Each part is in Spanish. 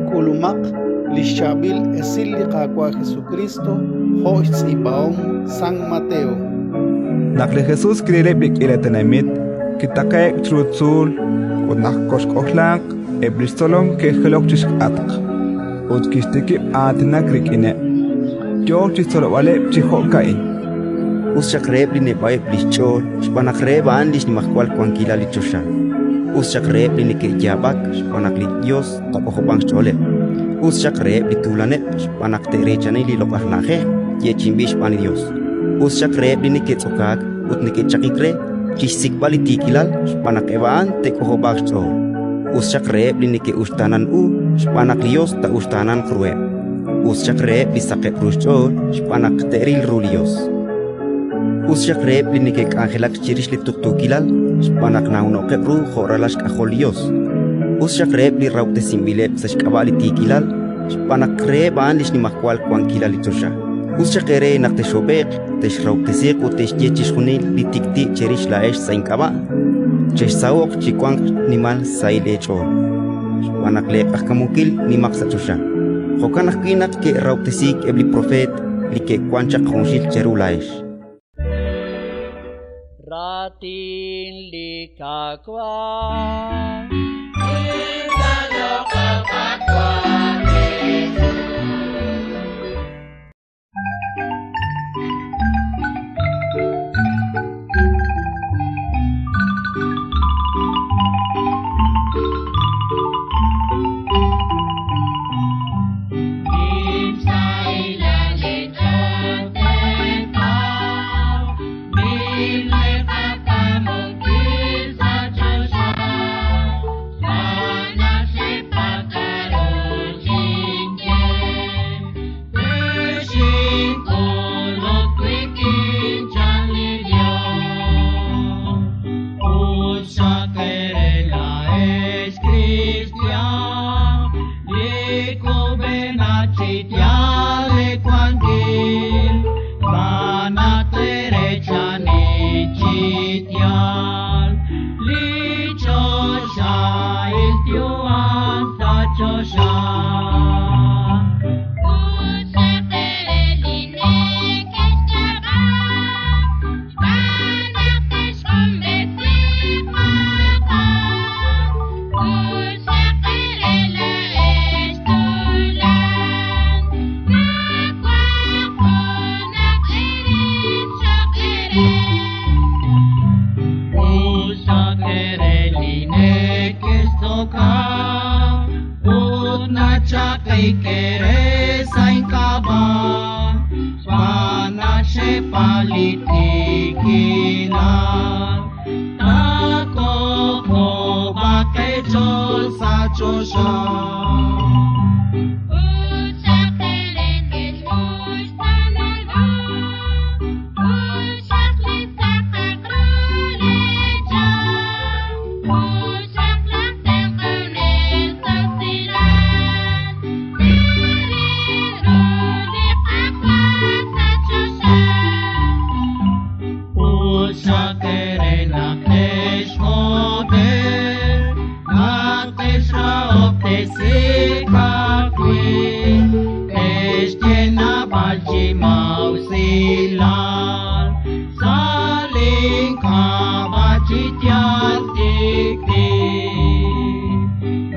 Kulumak lishabil esili kakwa Jesucristo hoits ibaom San Mateo. Nakle Jesús krere bik iletenamit kitake trutzul kodnakkosh kohlank ebristolom ke helokchish atq utkistiki atina krikine yo chistolo wale chihokai Uschakrepli ne bae blichol spanakreba andis ni makwal kwankila lichosha Uschakrepli ne ke jabak spanakli Dios tapohobang chole Uschakrepli tulane spanak terechane li lokarnaje ye chimbish pani Dios Uschakrepli ne ke tsokak utne ke chakikre chisik bali tikilal spanakebaan te kohobang chol Uschakrepli ne ke ustanan spanak Dios ta ustanan krue Uschakrepli sake kruchol spanak teril rulios Uschakrepli ne ke angelak chirishli tuktukilal spanak nauno kebru khoralas kaholios Uschakrepli raute simbilep sashkabali tikilal spanak kreban ni makwal kwankilal itosha Uschakere nakte shobek tesh raute sek utesh yechish khunil litikti cherish laesh sainkaba chesh saok chikwang nimal sailecho spanak le akamukil ni maksachusha khokanak kinak ke raute sik ebli profet like kwanchak khonshil cherulaesh Ratin likakwa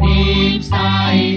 Inside